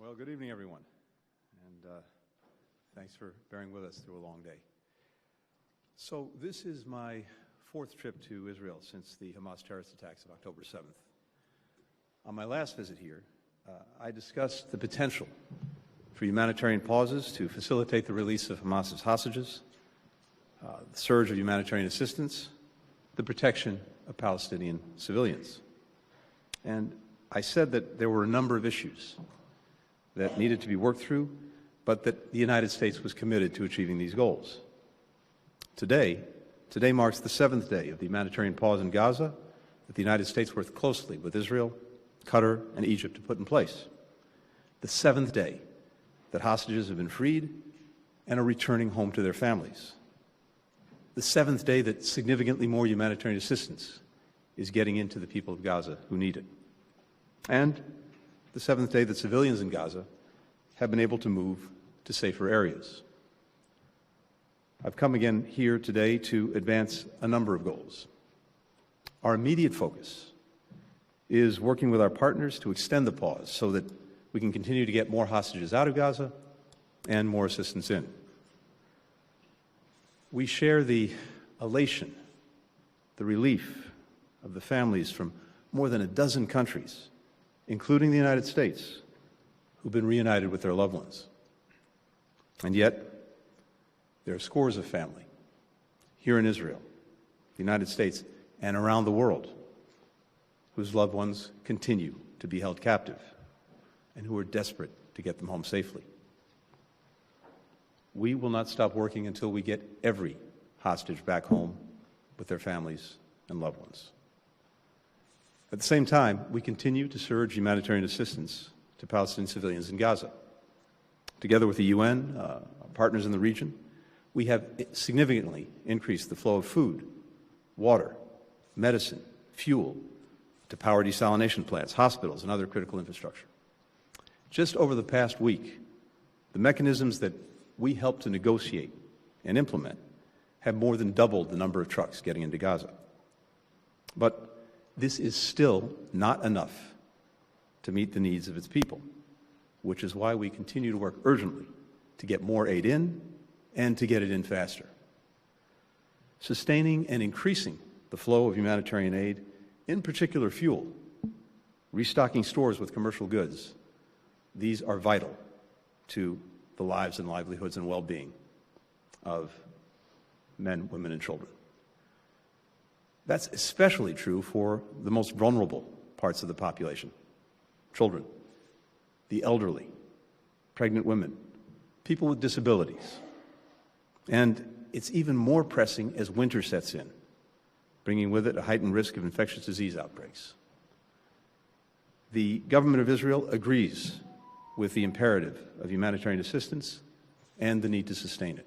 Well, good evening, everyone, and thanks for bearing with us through a long day. So this is my fourth trip to Israel since the Hamas terrorist attacks of October 7th. On my last visit here, I discussed the potential for humanitarian pauses to facilitate the release of Hamas's hostages, the surge of humanitarian assistance, the protection of Palestinian civilians. And I said that there were a number of issues that needed to be worked through, but that the United States was committed to achieving these goals. Today marks the seventh day of the humanitarian pause in Gaza that the United States worked closely with Israel, Qatar, and Egypt to put in place. The seventh day that hostages have been freed and are returning home to their families. The seventh day that significantly more humanitarian assistance is getting into the people of Gaza who need it. And the seventh day that civilians in Gaza have been able to move to safer areas. I've come again here today to advance a number of goals. Our immediate focus is working with our partners to extend the pause so that we can continue to get more hostages out of Gaza and more assistance in. We share the elation, the relief of the families from more than a dozen countries, including the United States, who've been reunited with their loved ones. And yet, there are scores of family here in Israel, the United States, and around the world whose loved ones continue to be held captive and who are desperate to get them home safely. We will not stop working until we get every hostage back home with their families and loved ones. At the same time, we continue to surge humanitarian assistance to Palestinian civilians in Gaza. Together with the UN, our partners in the region, we have significantly increased the flow of food, water, medicine, fuel to power desalination plants, hospitals, and other critical infrastructure. Just over the past week, the mechanisms that we helped to negotiate and implement have more than doubled the number of trucks getting into Gaza. But this is still not enough to meet the needs of its people, which is why we continue to work urgently to get more aid in and to get it in faster. Sustaining and increasing the flow of humanitarian aid, in particular fuel, restocking stores with commercial goods, these are vital to the lives and livelihoods and well-being of men, women, and children. That's especially true for the most vulnerable parts of the population: children, the elderly, pregnant women, people with disabilities. And it's even more pressing as winter sets in, bringing with it a heightened risk of infectious disease outbreaks. The government of Israel agrees with the imperative of humanitarian assistance and the need to sustain it.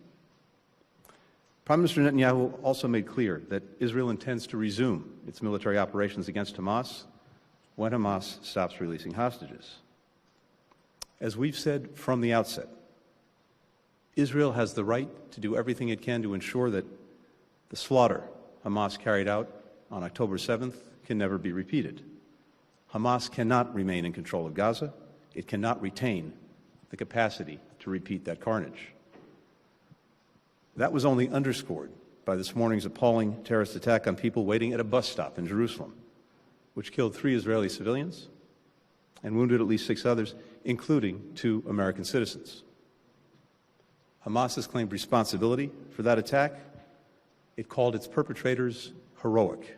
Prime Minister Netanyahu also made clear that Israel intends to resume its military operations against Hamas when Hamas stops releasing hostages. As we've said from the outset, Israel has the right to do everything it can to ensure that the slaughter Hamas carried out on October 7th can never be repeated. Hamas cannot remain in control of Gaza. It cannot retain the capacity to repeat that carnage. That was only underscored by this morning's appalling terrorist attack on people waiting at a bus stop in Jerusalem, which killed 3 Israeli civilians and wounded at least 6 others, including 2 American citizens. Hamas has claimed responsibility for that attack. It called its perpetrators heroic.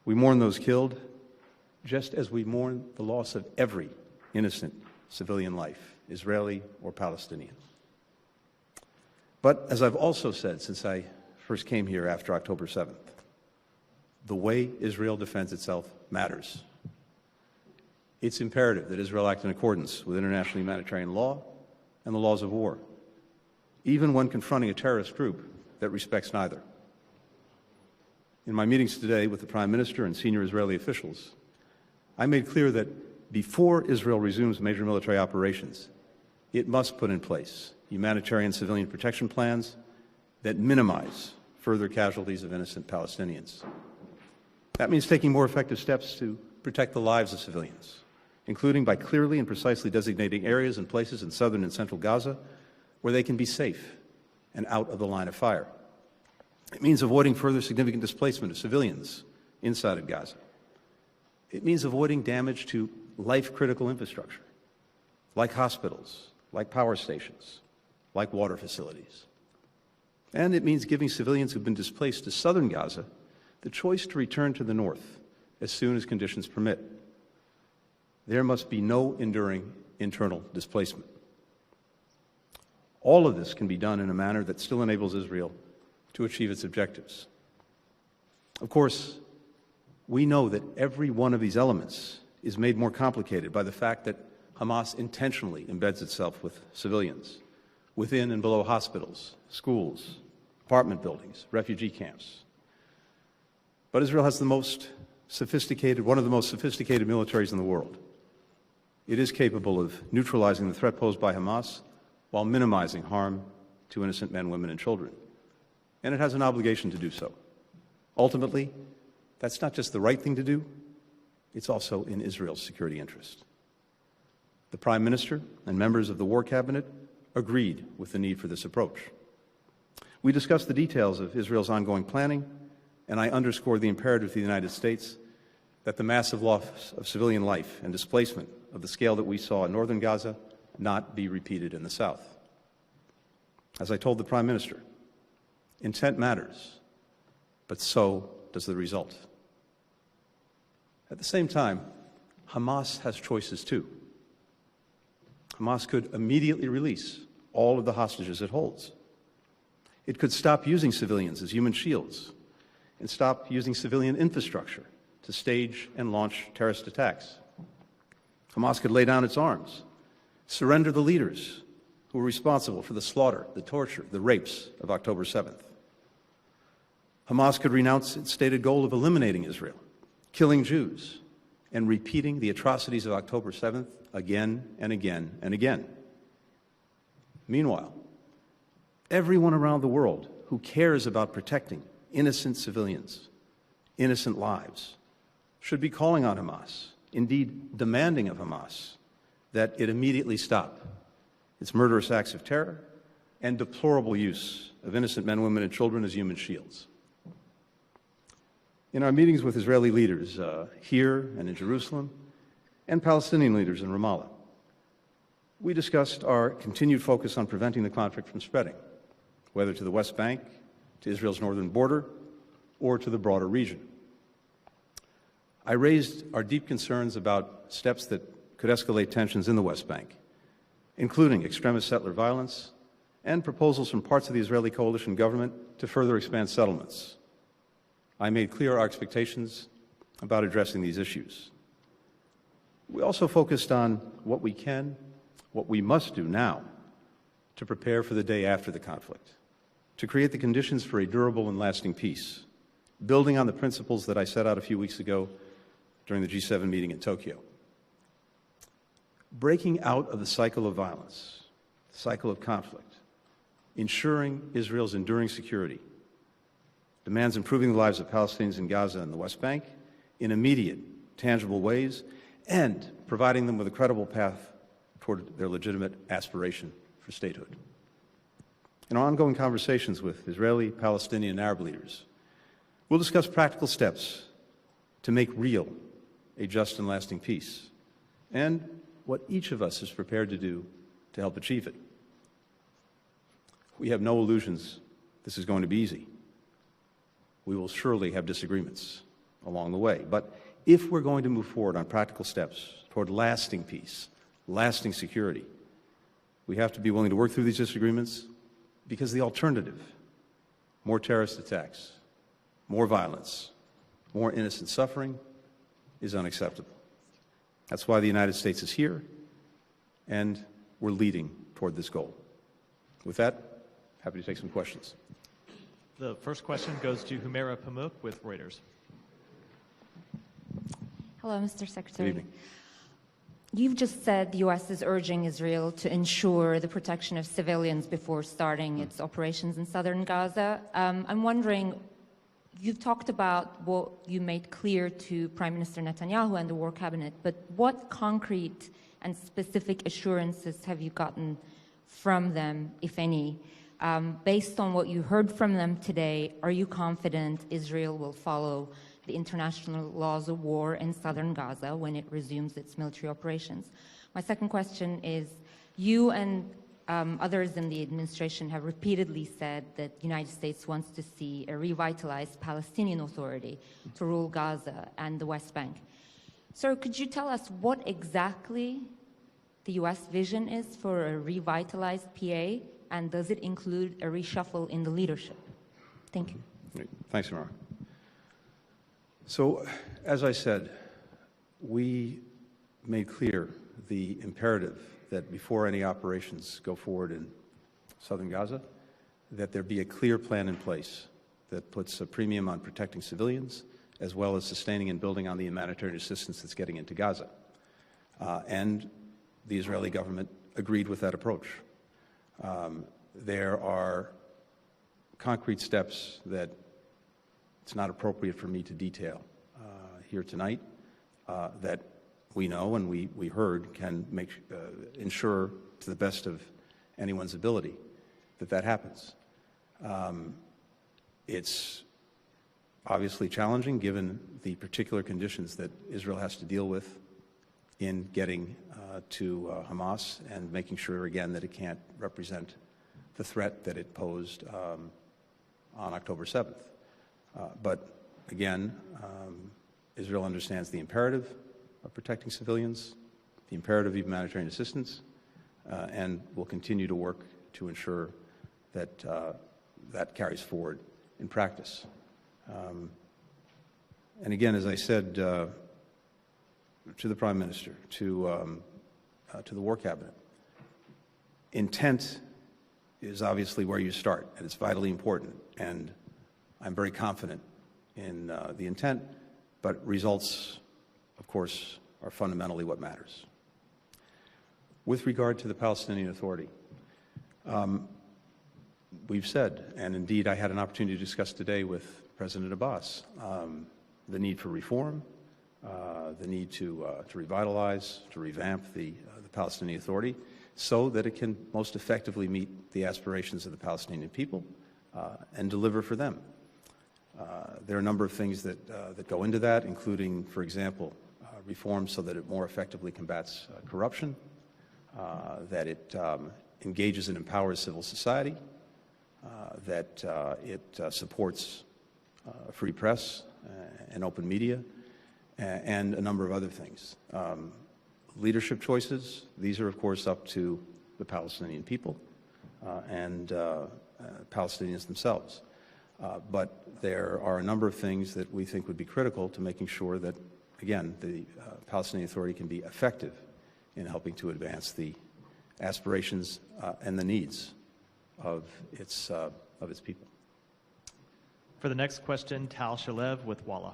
We mourn those killed, just as we mourn the loss of every innocent civilian life, Israeli or Palestinian. But as I've also said since I first came here after October 7th, the way Israel defends itself matters. It's imperative that Israel act in accordance with international humanitarian law and the laws of war, even when confronting a terrorist group that respects neither. In my meetings today with the Prime Minister and senior Israeli officials, I made clear that before Israel resumes major military operations, it must put in place humanitarian civilian protection plans that minimize further casualties of innocent Palestinians. That means taking more effective steps to protect the lives of civilians, including by clearly and precisely designating areas and places in southern and central Gaza where they can be safe and out of the line of fire. It means avoiding further significant displacement of civilians inside of Gaza. It means avoiding damage to life-critical infrastructure, like hospitals, like power stations, like water facilities. And it means giving civilians who've been displaced to southern Gaza the choice to return to the north as soon as conditions permit. There must be no enduring internal displacement. All of this can be done in a manner that still enables Israel to achieve its objectives. Of course, we know that every one of these elements is made more complicated by the fact that Hamas intentionally embeds itself with civilians, within and below hospitals, schools, apartment buildings, refugee camps. But Israel has one of the most sophisticated militaries in the world. It is capable of neutralizing the threat posed by Hamas while minimizing harm to innocent men, women, and children. And it has an obligation to do so. Ultimately, that's not just the right thing to do, it's also in Israel's security interest. The Prime Minister and members of the War Cabinet agreed with the need for this approach. We discussed the details of Israel's ongoing planning, and I underscored the imperative to the United States that the massive loss of civilian life and displacement of the scale that we saw in northern Gaza not be repeated in the south. As I told the Prime Minister, intent matters, but so does the result. At the same time, Hamas has choices too. Hamas could immediately release all of the hostages it holds. It could stop using civilians as human shields and stop using civilian infrastructure to stage and launch terrorist attacks. Hamas could lay down its arms, surrender the leaders who were responsible for the slaughter, the torture, the rapes of October 7th. Hamas could renounce its stated goal of eliminating Israel, killing Jews, and repeating the atrocities of October 7th again and again and again. Meanwhile, everyone around the world who cares about protecting innocent civilians, innocent lives, should be calling on Hamas, indeed demanding of Hamas, that it immediately stop its murderous acts of terror and deplorable use of innocent men, women, and children as human shields. In our meetings with Israeli leaders here and in Jerusalem, and Palestinian leaders in Ramallah, we discussed our continued focus on preventing the conflict from spreading, whether to the West Bank, to Israel's northern border, or to the broader region. I raised our deep concerns about steps that could escalate tensions in the West Bank, including extremist settler violence and proposals from parts of the Israeli coalition government to further expand settlements. I made clear our expectations about addressing these issues. We also focused on what we can, what we must do now to prepare for the day after the conflict, to create the conditions for a durable and lasting peace, building on the principles that I set out a few weeks ago during the G7 meeting in Tokyo. Breaking out of the cycle of violence, the cycle of conflict, ensuring Israel's enduring security, demands improving the lives of Palestinians in Gaza and the West Bank in immediate, tangible ways, and providing them with a credible path toward their legitimate aspiration for statehood. In our ongoing conversations with Israeli, Palestinian, and Arab leaders, we'll discuss practical steps to make real a just and lasting peace, and what each of us is prepared to do to help achieve it. We have no illusions this is going to be easy. We will surely have disagreements along the way. But if we're going to move forward on practical steps toward lasting peace, lasting security, we have to be willing to work through these disagreements, because the alternative, more terrorist attacks, more violence, more innocent suffering, is unacceptable. That's why the United States is here, and we're leading toward this goal. With that, happy to take some questions. The first question goes to Humaira Pamuk with Reuters. Hello, Mr. Secretary. Good evening. You've just said the U.S. is urging Israel to ensure the protection of civilians before starting its operations in southern Gaza. I'm wondering, you've talked about what you made clear to Prime Minister Netanyahu and the War Cabinet, but what concrete and specific assurances have you gotten from them, if any? Based on what you heard from them today, are you confident Israel will follow the international laws of war in southern Gaza when it resumes its military operations? My second question is, you and others in the administration have repeatedly said that the United States wants to see a revitalized Palestinian Authority to rule Gaza and the West Bank. Sir, could you tell us what exactly the U.S. vision is for a revitalized PA, and does it include a reshuffle in the leadership? Thank you. Great. Thanks, Samara. So, as I said, we made clear the imperative that before any operations go forward in southern Gaza, that there be a clear plan in place that puts a premium on protecting civilians, as well as sustaining and building on the humanitarian assistance that's getting into Gaza. And the Israeli government agreed with that approach. There are concrete steps that it's not appropriate for me to detail here tonight that we know and we heard can ensure to the best of anyone's ability that happens. It's obviously challenging given the particular conditions that Israel has to deal with in getting to Hamas and making sure, again, that it can't represent the threat that it posed on October 7th. But again, Israel understands the imperative of protecting civilians, the imperative of humanitarian assistance, and will continue to work to ensure that that carries forward in practice. And again, as I said to the Prime Minister, to the War Cabinet, intent is obviously where you start, and it's vitally important. And I'm very confident in the intent, but results, of course, are fundamentally what matters. With regard to the Palestinian Authority, we've said, and indeed I had an opportunity to discuss today with President Abbas, the need for reform, the need to revitalize, to revamp the Palestinian Authority so that it can most effectively meet the aspirations of the Palestinian people and deliver for them. There are a number of things that go into that, including, for example, reform so that it more effectively combats corruption, that it engages and empowers civil society, that it supports a free press and open media, and a number of other things. Leadership choices, these are, of course, up to the Palestinian people and Palestinians themselves. But there are a number of things that we think would be critical to making sure that, again, the Palestinian Authority can be effective in helping to advance the aspirations and the needs of its people. For the next question, Tal Shalev with Walla.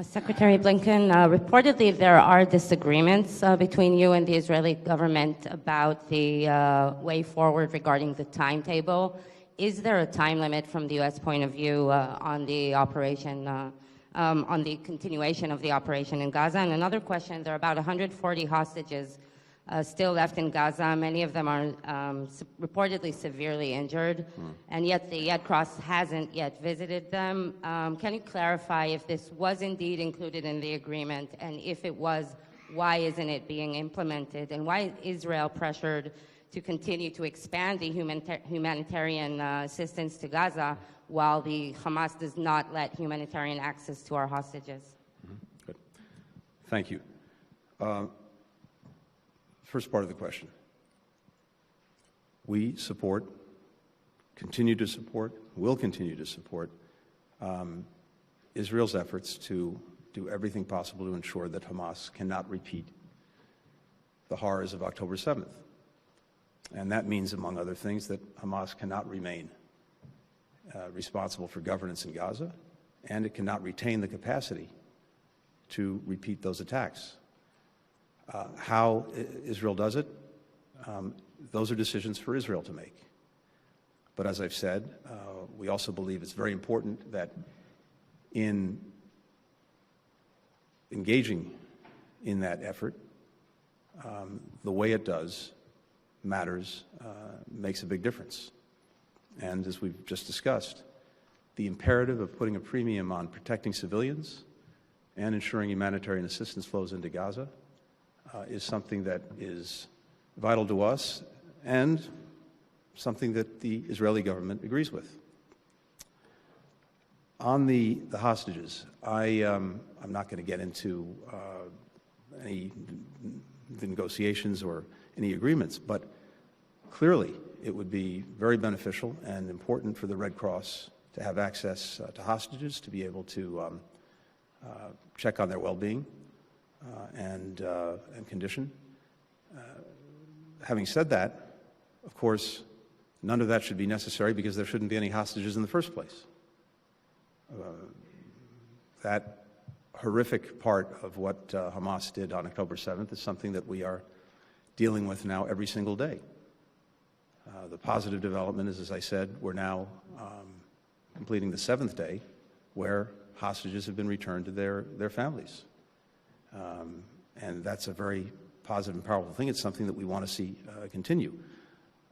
Secretary Blinken, reportedly there are disagreements between you and the Israeli government about the way forward regarding the timetable. Is there a time limit from the U.S. point of view on the operation, on the continuation of the operation in Gaza? And another question, there are about 140 hostages still left in Gaza. Many of them are reportedly severely injured, and yet the Red Cross hasn't yet visited them. Can you clarify if this was indeed included in the agreement, and if it was, why isn't it being implemented, and why is Israel pressured to continue to expand the humanitarian assistance to Gaza while the Hamas does not let humanitarian access to our hostages? Good. Thank you. First part of the question. We support, continue to support, will continue to support Israel's efforts to do everything possible to ensure that Hamas cannot repeat the horrors of October 7th. And that means, among other things, that Hamas cannot remain responsible for governance in Gaza, and it cannot retain the capacity to repeat those attacks. How Israel does it, those are decisions for Israel to make. But as I've said, we also believe it's very important that in engaging in that effort, the way it does matters, makes a big difference. And as we've just discussed, the imperative of putting a premium on protecting civilians and ensuring humanitarian assistance flows into Gaza is something that is vital to us and something that the Israeli government agrees with. On the hostages, I'm not going to get into any negotiations or any agreements, but clearly it would be very beneficial and important for the Red Cross to have access to hostages, to be able to check on their well-being and condition. Having said that, of course, none of that should be necessary because there shouldn't be any hostages in the first place. That horrific part of what Hamas did on October 7th is something that we are dealing with now every single day. The positive development is, as I said, we're now completing the 7th day where hostages have been returned to their families. And that's a very positive and powerful thing. It's something that we want to see continue.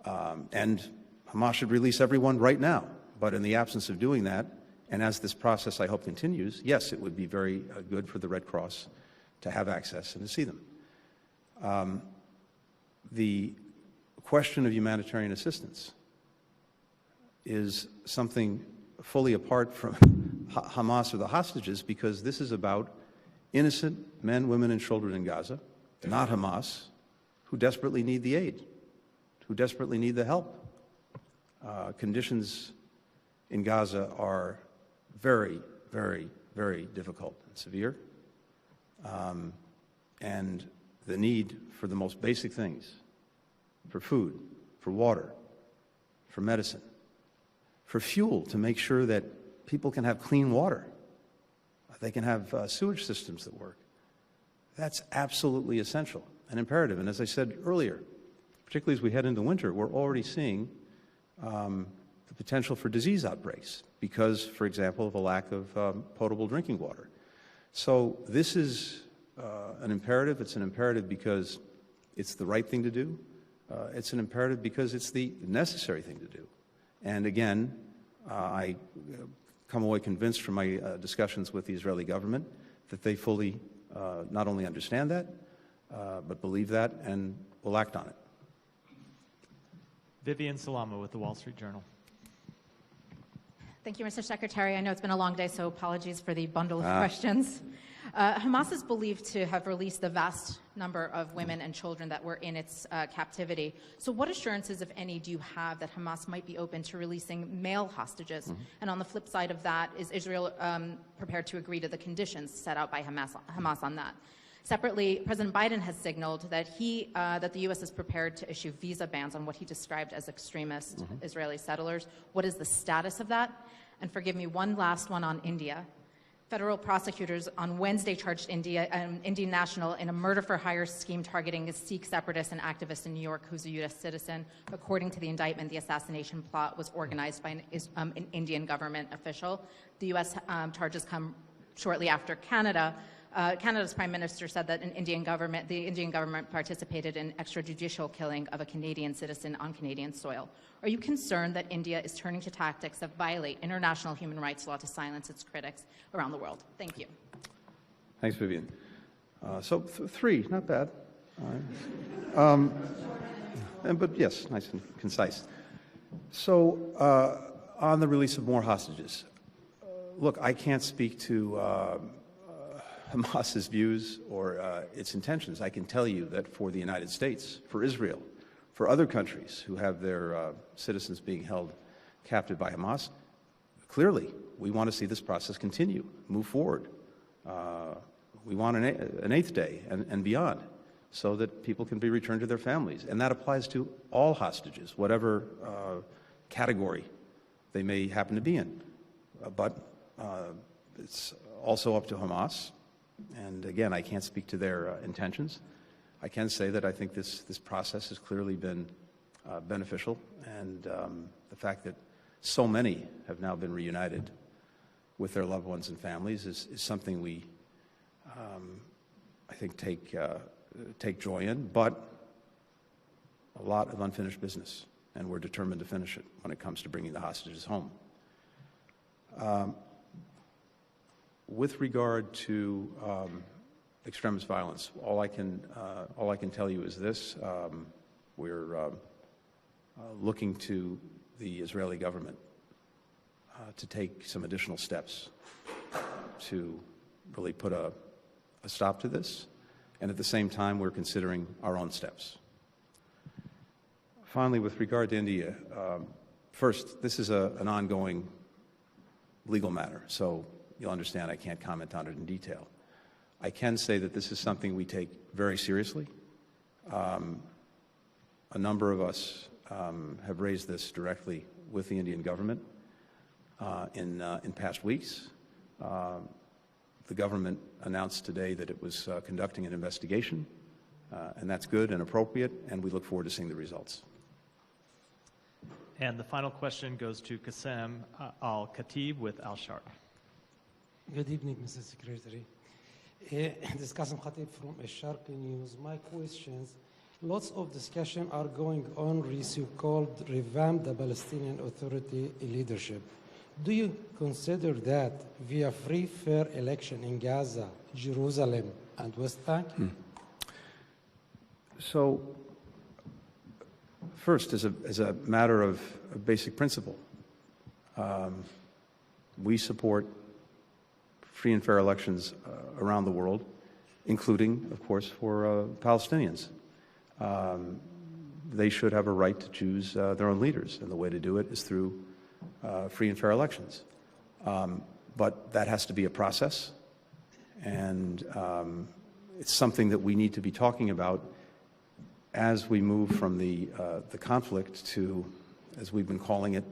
And Hamas should release everyone right now. But in the absence of doing that, and as this process, I hope, continues, yes, it would be very good for the Red Cross to have access and to see them. The question of humanitarian assistance is something fully apart from Hamas or the hostages, because this is about innocent men, women, and children in Gaza, not Hamas, who desperately need the aid, who desperately need the help. Conditions in Gaza are very, very, very difficult and severe. And the need for the most basic things, for food, for water, for medicine, for fuel to make sure that people can have clean water, they can have sewage systems that work. That's absolutely essential and imperative. And as I said earlier, particularly as we head into winter, we're already seeing the potential for disease outbreaks because, for example, of a lack of potable drinking water. So this is an imperative. It's an imperative because it's the right thing to do. It's an imperative because it's the necessary thing to do. And again, I come away convinced from my discussions with the Israeli government that they fully not only understand that, but believe that and will act on it. Vivian Salama with the Wall Street Journal. Thank you, Mr. Secretary. I know it's been a long day, so apologies for the bundle of questions. Hamas is believed to have released the vast number of women and children that were in its captivity. So what assurances, if any, do you have that Hamas might be open to releasing male hostages? Mm-hmm. And on the flip side of that, is Israel prepared to agree to the conditions set out by Hamas on that? Separately, President Biden has signaled that that the U.S. is prepared to issue visa bans on what he described as extremist Israeli settlers. What is the status of that? And forgive me, one last one on India. Federal prosecutors on Wednesday charged an Indian national in a murder-for-hire scheme targeting a Sikh separatist and activist in New York who's a U.S. citizen. According to the indictment, the assassination plot was organized by an Indian government official. The U.S. Charges come shortly after Canada. Canada's Prime Minister said that the Indian government participated in extrajudicial killing of a Canadian citizen on Canadian soil. Are you concerned that India is turning to tactics that violate international human rights law to silence its critics around the world? Thank you. Thanks, Vivian. So three, not bad. All right. But yes, nice and concise. So on the release of more hostages, look, I can't speak to Hamas's views or its intentions. I can tell you that for the United States, for Israel, for other countries who have their citizens being held captive by Hamas, clearly we want to see this process continue, move forward. We want an eighth day and beyond so that people can be returned to their families. And that applies to all hostages, whatever category they may happen to be in. But it's also up to Hamas. And again, I can't speak to their intentions. I can say that I think this process has clearly been beneficial, and the fact that so many have now been reunited with their loved ones and families is something we, I think, take joy in, but a lot of unfinished business, and we're determined to finish it when it comes to bringing the hostages home. With regard to extremist violence, all I can tell you is this: we're looking to the Israeli government to take some additional steps to really put a stop to this, and at the same time, we're considering our own steps. Finally, with regard to India, first, this is an ongoing legal matter, so you'll understand I can't comment on it in detail. I can say that this is something we take very seriously. A number of us have raised this directly with the Indian government in past weeks. The government announced today that it was conducting an investigation, and that's good and appropriate, and we look forward to seeing the results. And the final question goes to Qassem Al-Khatib with Al-Sharq. Good evening, Mr. Secretary. This is Qassem Khatib from Al-Sharq News. My questions, lots of discussion are going on re so-called revamp the Palestinian Authority leadership. Do you consider that via free, fair election in Gaza, Jerusalem, and West Bank? So, first, as a matter of basic principle, we support free and fair elections around the world, including, of course, for Palestinians. They should have a right to choose their own leaders, and the way to do it is through free and fair elections. But that has to be a process, and it's something that we need to be talking about as we move from the conflict to, as we've been calling it,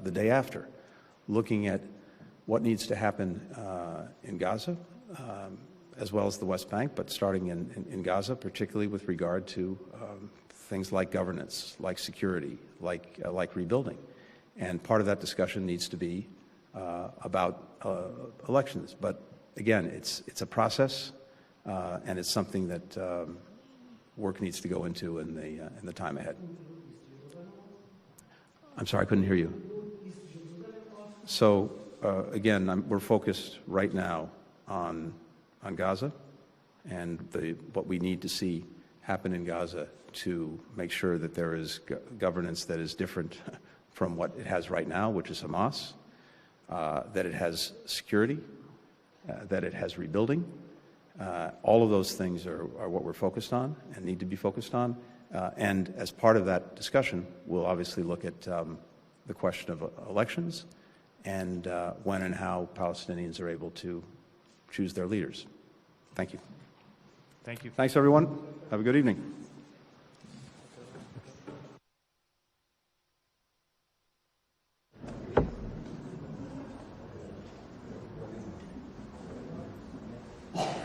the day after, looking at what needs to happen in Gaza, as well as the West Bank, but starting in Gaza, particularly with regard to things like governance, like security, like rebuilding. And part of that discussion needs to be about elections. But again, it's a process, and it's something that work needs to go into in the time ahead. I'm sorry, I couldn't hear you. So again, we're focused right now on Gaza and what we need to see happen in Gaza to make sure that there is governance that is different from what it has right now, which is Hamas, that it has security, that it has rebuilding. All of those things are what we're focused on and need to be focused on. And as part of that discussion, we'll obviously look at the question of elections and when and how Palestinians are able to choose their leaders. Thank you. Thank you. Thanks, everyone. Have a good evening.